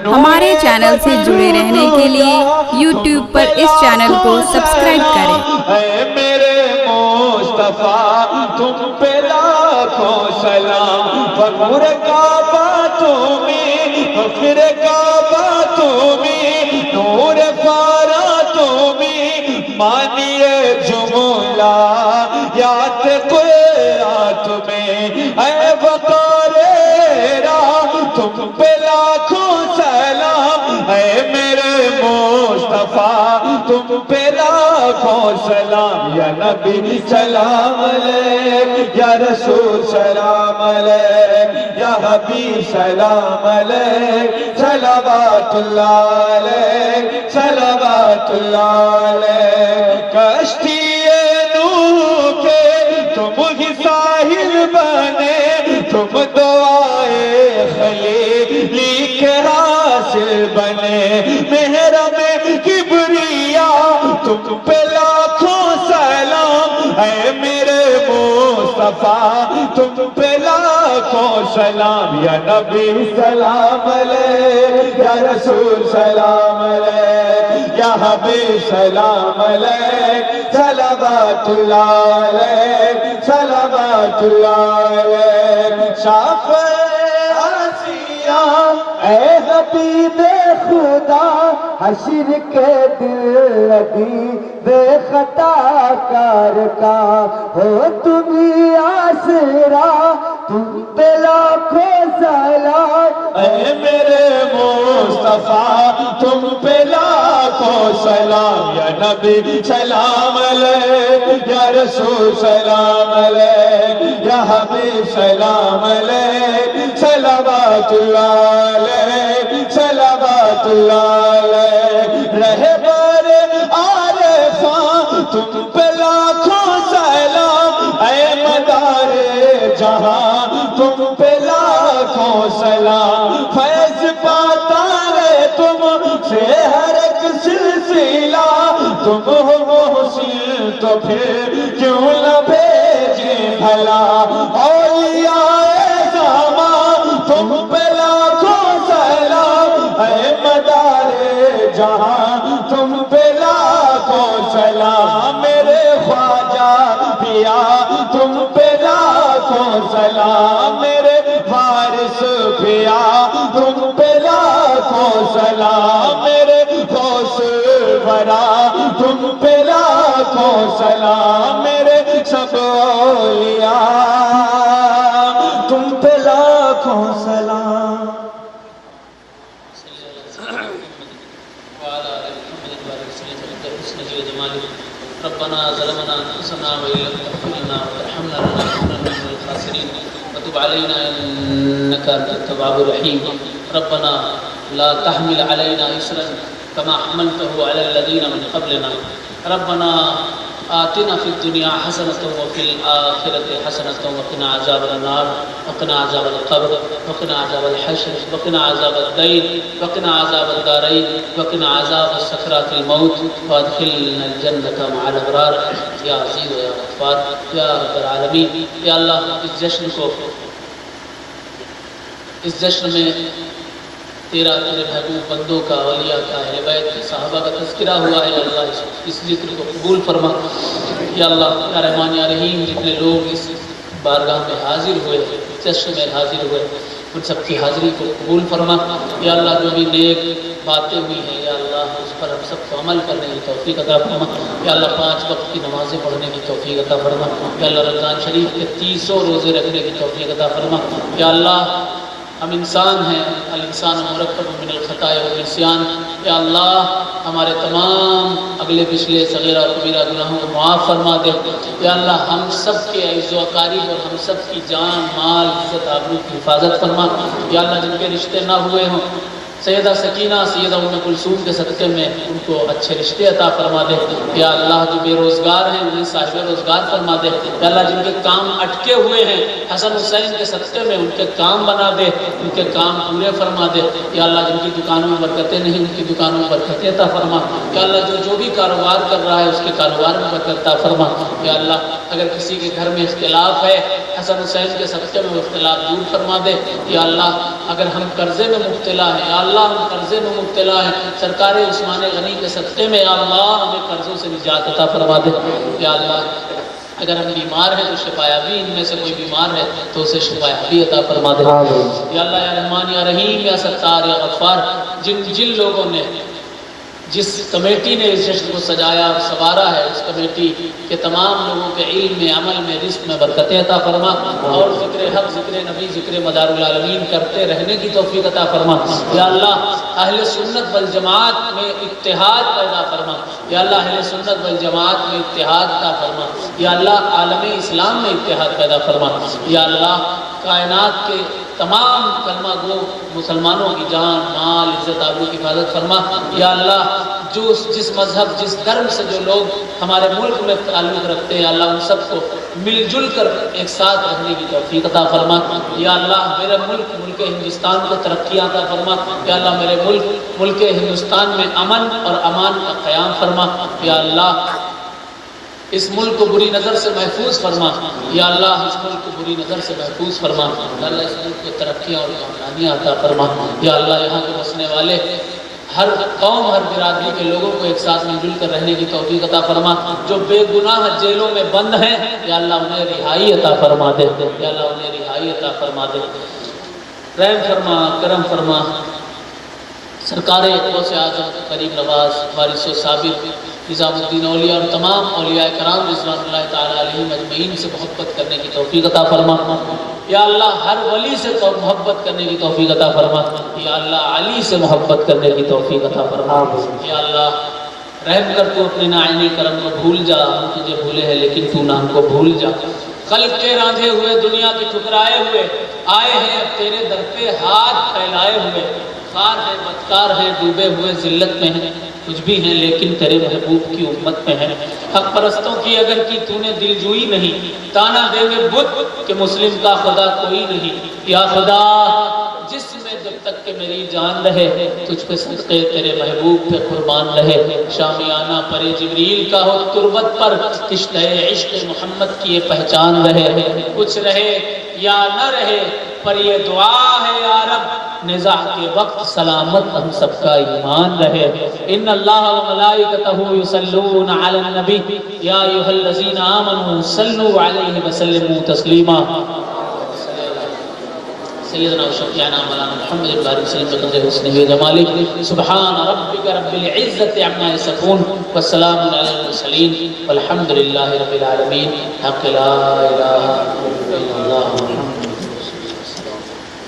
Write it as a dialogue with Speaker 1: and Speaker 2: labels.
Speaker 1: ہمارے چینل سے جڑے رہنے کے لیے یوٹیوب پر اس چینل کو سبسکرائب کریں۔
Speaker 2: اے میرے مصطفیٰ تم پہ لاکھوں سلام، فخر کعبہ تمہیں، فخر کعبہ تمہیں، نور فارا تمہیں، مانیے جملہ یات قرآن تمہیں، اے وقار راہ تم پہ لاکھوں سلام، اے میرے مصطفیٰ تم پہ لاکھوں سلام، یا نبی سلام علیک، یا رسول سلام علیک، یا حبیب سلام علیک، صلوات اللہ علیک، صلوات اللہ علیک۔ کشتی نوح کے تم ہی ساحل بنے، تم دعائے خلیلی کے حاصل بنے، محرم کبریا تم پہ لاکھوں سلام، اے میرے مصطفیٰ تم پہ لاکھوں سلام، یا نبی سلام علیک، یا رسول سلام علیک، یا حبیب سلام علیک، صلوات اللہ علیک، صلوات اللہ علیک۔ شافع آسیہ اے حبیب خدا، حشر کے دل لگی بے خطا کار کا، ہو تمہیں آسرا تم پہ لاکھوں سلام، اے میرے مصطفیٰ تم پہ لاکھوں سلام، یا نبی سلام علیک، یا رسول سلام علیک، یا حبیب سلام علیک، صلوات اللہ علیک، صلوات اللہ علیک۔ رہبر عارفاں تم پہ لاکھوں سلام، اے مدار جہاں تم پہ لاکھوں سلام، فیض پاتا ہے تم سے ہر ایک سلسلہ، تم ہو محسن تو پھر کیوں نہ بھیجے بھلا، اولیاء زمان تم پہ لاکھوں سلام، اے مدار جہاں تم پہ لاکھوں سلام، میرے خواجہ پیا تم پہ لاکھوں سلام، میرے وارث پیا تم پہ لاکھوں سلام، میرے غوث ورا تم پہ لاکھوں سلام، میرے سب اولیاء تم پہ لاکھوں سلام۔
Speaker 3: ربنا ظلمنا انفسنا وان لم تغفر لنا وترحمنا لنكونن من الخاسرين وتب علينا انك انت التواب الرحيم ربنا لا تحمل علينا اسرا كما حملته على الذين من قبلنا ربنا آتنا في الدنيا حسنة وفي الآخرة حسنة وقنا عذاب النار وقنا عذاب القبر وقنا عذاب الحشر وقنا عذاب الدين وقنا عذاب الدارين وقنا عذاب سكرات الموت وادخلنا الجنة مع الأبرار یا عزیز و یا غفار یا رب العالمین۔ یا اللہ اس جشن میں تیرے محبوب بندوں کا، اولیاء کا، اہل بیت کے، صحابہ کا تذکرہ ہوا ہے، اللہ اس ذکر کو قبول فرما۔ یا اللہ یا رحمان یا رحیم، جتنے لوگ اس بارگاہ میں حاضر ہوئے، جشن میں حاضر ہوئے، ان سب کی حاضری کو قبول فرما۔ یا اللہ جو بھی نیک باتیں ہوئی ہیں یا اللہ اس پر ہم سب کو عمل کرنے کی توفیق عطا فرما۔ یا اللہ 5 وقت کی نمازیں پڑھنے کی توفیق عطا فرما۔ یا اللہ رمضان شریف کے 300 روزے رکھنے کی توفیق عطا فرما۔ یا اللہ ہم انسان ہیں، الانسان مرکب من الخطاء والنسیان۔ یا اللہ ہمارے تمام اگلے پچھلے صغیرہ و کبیرہ گناہوں کو معاف فرما دے۔ یا اللہ ہم سب کے عز و اقارب اور ہم سب کی جان مال عزت آبرو کی حفاظت فرما۔ یا اللہ جن کے رشتے نہ ہوئے ہوں، سیدہ سکینہ سیدہ ام کلثوم کے صدقے میں ان کو اچھے رشتے عطا فرما دے۔ یا اللہ جو بے روزگار ہیں انہیں صاحب روزگار فرما دے۔ یا اللہ جن کے کام اٹکے ہوئے ہیں حسن حسین کے صدقے میں ان کے کام بنا دے، ان کے کام پورے فرما دے۔ یا اللہ جن کی دکانوں میں برکتیں نہیں ان کی دکانوں میں برکتیں عطا فرما۔ یا اللہ جو بھی کاروبار کر رہا ہے اس کے کاروبار میں برکت عطا فرما۔ یا اللہ اگر کسی کے گھر میں اختلاف ہے حسن حسین کے صدقے میں وہ اختلاف دور فرما دے. یا اللہ اگر ہم قرضے میں مبتلا ہیں، یا اللہ ہم قرضے میں مبتلا ہیں، سرکار عثمان غنی کے صدقے میں یا اللہ ہمیں قرضوں سے نجات عطا فرما دے. یا اللہ اگر ہم بیمار ہیں تو شفا یابی، ان میں سے کوئی بیمار ہے تو اسے شفا یابی عطا فرما دے. یا اللہ یا رحمان یا رحیم یا ستار یا غفار، جن لوگوں نے جس کمیٹی نے اس جشن کو سجایا اور سنوارا ہے، اس کمیٹی کے تمام لوگوں کے علم میں، عمل میں، رزق میں برکتیں عطا فرما، اور ذکر حق، ذکر نبی، ذکر مدار العالمین کرتے رہنے کی توفیق عطا فرما. یا اللہ اہل سنت والجماعت میں اتحاد پیدا فرما. یا اللہ اہل سنت والجماعت میں اتحاد عطا فرما. یا اللہ عالم اسلام میں اتحاد پیدا فرما. یا اللہ کائنات کے تمام کلمہ گو مسلمانوں کی جان، مال، عزت آبرو کی حفاظت فرما. یا اللہ جس مذہب، جس دھرم سے جو لوگ ہمارے ملک میں تعلق رکھتے ہیں، اللہ ان سب کو مل جل کر ایک ساتھ رہنے کی توفیق عطا فرما. یا اللہ میرے ملک ہندوستان کو ترقی عطا فرما. یا اللہ میرے ملک ہندوستان میں امن اور امان کا قیام فرما. یا اللہ اس ملک کو بری نظر سے محفوظ فرما. یا اللہ اس ملک کو بری نظر سے محفوظ فرما. یا اللہ اس ملک کو ترقیاں اور کامیابیاں عطا فرما. یا اللہ یہاں کے بسنے والے ہر قوم، ہر برادری کے لوگوں کو ایک ساتھ مل جل کر رہنے کی توفیق عطا فرما. جو بے گناہ جیلوں میں بند ہیں یا اللہ انہیں رہائی عطا فرما دے. یا اللہ انہیں رہائی عطا فرما دے. رحم فرما، کرم فرما. سرکار غوث اعظم قریب نواز وارث و ثابت نظام الدین اولیاء اور تمام اولیاء کرام رضوان اللہ تعالیٰ علیہم اجمعین سے محبت کرنے کی توفیق عطا فرما. یا اللہ ہر ولی سے محبت کرنے کی توفیق عطا فرما. یا اللہ علی سے محبت کرنے کی توفیق عطا فرما. یا اللہ رحم کر تو اپنے ناعینی کرم کو بھول جا. ہم تجھے بھولے ہیں لیکن تو نہ ہم کو بھول جا. خلق کے راندھے ہوئے، دنیا کے ٹھکرائے ہوئے آئے ہیں اب تیرے در پہ ہاتھ پھیلائے ہوئے. خار ہیں، بدکار ہیں، ڈوبے ہوئے ذلت میں ہیں، کچھ بھی ہیں لیکن تیرے محبوب کی امت میں ہیں. حق پرستوں کی اگر کی تو نے دل جوئی نہیں، تانا دیں گے بت کہ مسلم کا خدا کوئی نہیں. یا خدا جس میں جب تک کہ میری جان رہے تجھ پہ صدقے تیرے محبوب پہ قربان رہے. شامیانہ پر جبریل کا ہو تربت پر کشتہ عشق محمد کی یہ پہچان رہے. کچھ رہے یا نہ رہے پر یہ دعا ہے یا رب نزاع کے وقت سلامت ہم سب کا ایمان رہے. ان اللہ و ملائکتہ یصلون علی النبی یا ایھا الذین آمنوا صلوا علیہ وسلموا تسلیما. سیدنا و شفیعنا مولانا محمد بارک وسلم بقدر حسنہ و جمالہ. سبحان ربک رب العزۃ عما یصفون والسلام علی المرسلین والحمد للہ رب العالمین. حق لا الہ الا اللہ.